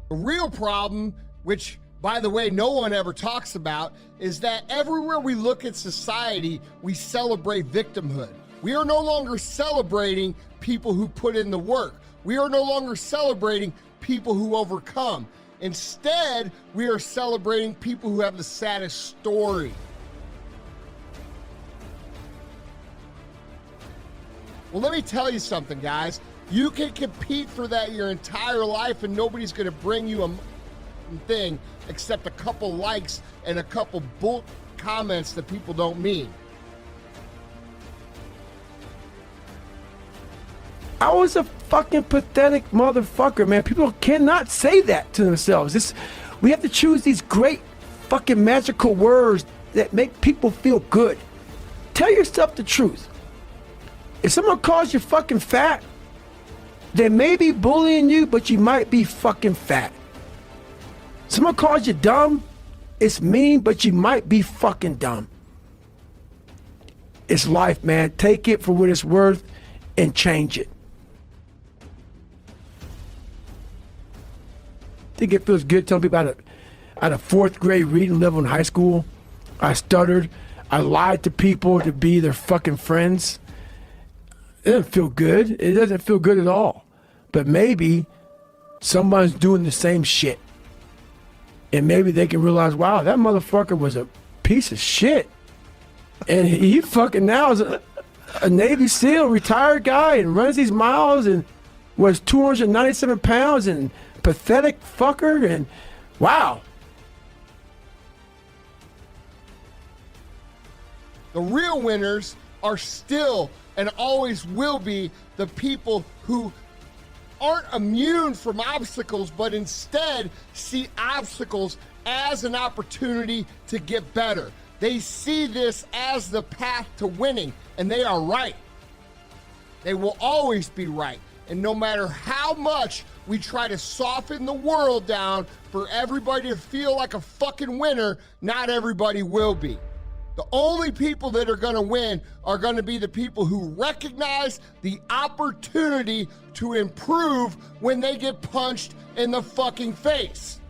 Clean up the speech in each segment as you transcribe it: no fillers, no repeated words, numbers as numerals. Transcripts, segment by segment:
The real problem, which, by the way, no one ever talks about, is that everywhere we look at society, we celebrate victimhood. We are no longer celebrating people who put in the work. We are no longer celebrating people who overcome. Instead, we are celebrating people who have the saddest story. Well, let me tell you something, guys. You can compete for that your entire life and nobody's going to bring you a thing except a couple likes and a couple bull comments that people don't mean. I was a fucking pathetic motherfucker, man. People cannot say that to themselves. We have to choose these great fucking magical words that make people feel good. Tell yourself the truth. If someone calls you fucking fat, they may be bullying you, but you might be fucking fat. Someone calls you dumb, it's mean, but you might be fucking dumb. It's life, man. Take it for what it's worth and change it. I think it feels good telling people at a fourth grade reading level in high school, I stuttered, I lied to people to be their fucking friends. It doesn't feel good. It doesn't feel good at all. But maybe someone's doing the same shit. And maybe they can realize, wow, that motherfucker was a piece of shit. And he fucking now is a Navy SEAL, retired guy, and runs these miles and was 297 pounds and pathetic fucker. And wow. The real winners are still and always will be the people who aren't immune from obstacles, but instead see obstacles as an opportunity to get better. They see this as the path to winning, and they are right. They will always be right. And no matter how much we try to soften the world down for everybody to feel like a fucking winner, not everybody will be. The only people that are going to win are going to be the people who recognize the opportunity to improve when they get punched in the fucking face.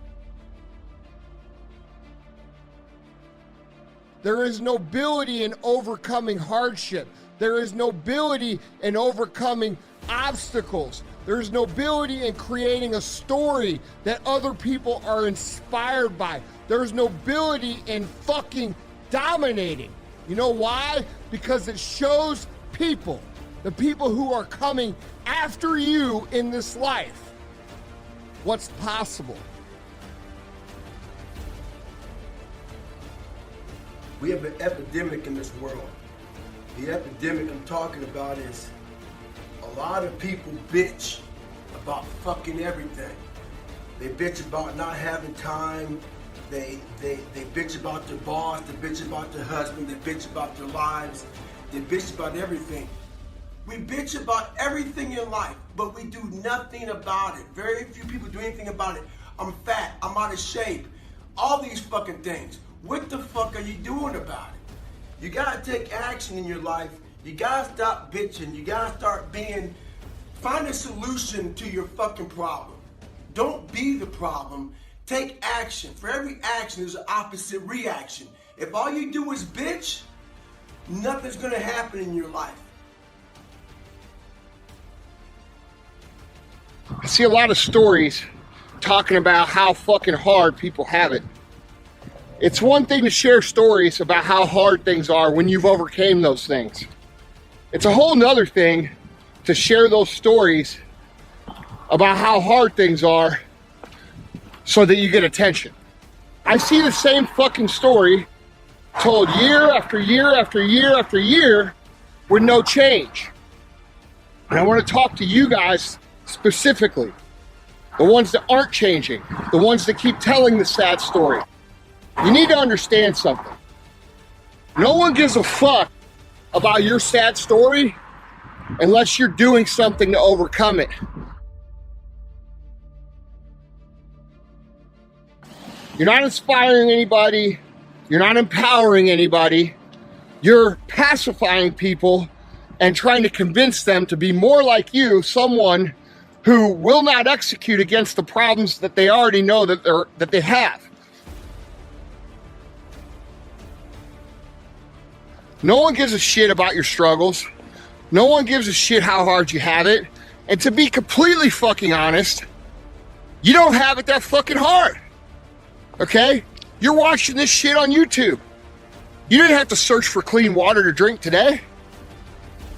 There is nobility in overcoming hardship. There is nobility in overcoming obstacles. There's nobility in creating a story that other people are inspired by. There's nobility in fucking dominating. You know why? Because it shows people, the people who are coming after you in this life, what's possible. We have an epidemic in this world. The epidemic I'm talking about is a lot of people bitch about fucking everything. They bitch about not having time. They bitch about their boss, they bitch about their husband, they bitch about their lives, they bitch about everything. We bitch about everything in life, but we do nothing about it. Very few people do anything about it. I'm fat, I'm out of shape, all these fucking things. What the fuck are you doing about it? You gotta take action in your life. You gotta stop bitching. You gotta start find a solution to your fucking problem. Don't be the problem. Take action. For every action, there's an opposite reaction. If all you do is bitch, nothing's gonna happen in your life. I see a lot of stories talking about how fucking hard people have it. It's one thing to share stories about how hard things are when you've overcame those things. It's a whole nother thing to share those stories about how hard things are so that you get attention. I see the same fucking story told year after year after year after year with no change. And I want to talk to you guys specifically, the ones that aren't changing, the ones that keep telling the sad story. You need to understand something. No one gives a fuck about your sad story unless you're doing something to overcome it. You're not inspiring anybody. You're not empowering anybody. You're pacifying people and trying to convince them to be more like you, someone who will not execute against the problems that they already know that they have. No one gives a shit about your struggles. No one gives a shit how hard you have it. And to be completely fucking honest, you don't have it that fucking hard. Okay? You're watching this shit on YouTube. You didn't have to search for clean water to drink today.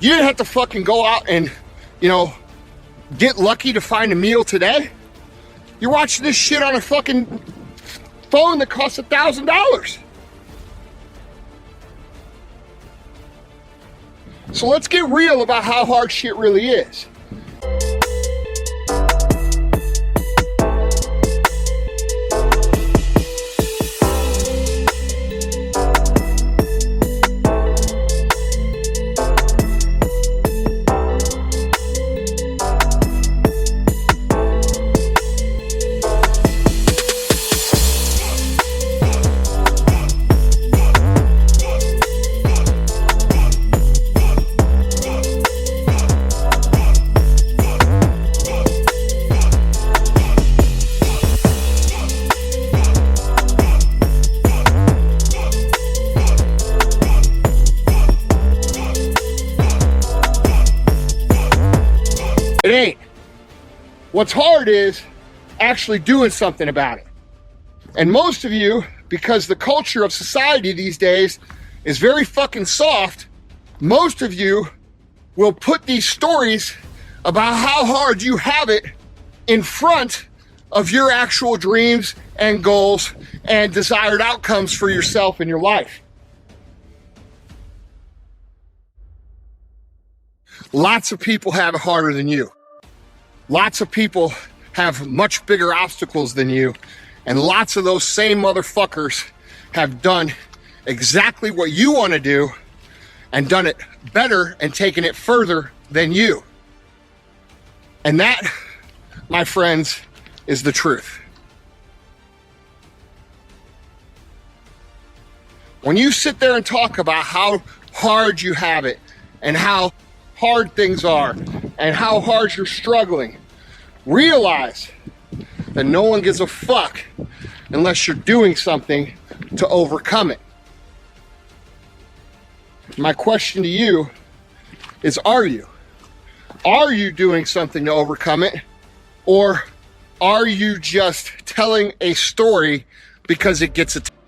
You didn't have to fucking go out and, get lucky to find a meal today. You're watching this shit on a fucking phone that costs $1,000. So let's get real about how hard shit really is. It ain't. What's hard is actually doing something about it. And most of you, because the culture of society these days is very fucking soft, most of you will put these stories about how hard you have it in front of your actual dreams and goals and desired outcomes for yourself in your life. Lots of people have it harder than you. Lots of people have much bigger obstacles than you. And lots of those same motherfuckers have done exactly what you want to do and done it better and taken it further than you. And that, my friends, is the truth. When you sit there and talk about how hard you have it and how hard things are and how hard you're struggling, realize that no one gives a fuck unless you're doing something to overcome it. My question to you is, are you? Are you doing something to overcome it? Or are you just telling a story because it gets attention?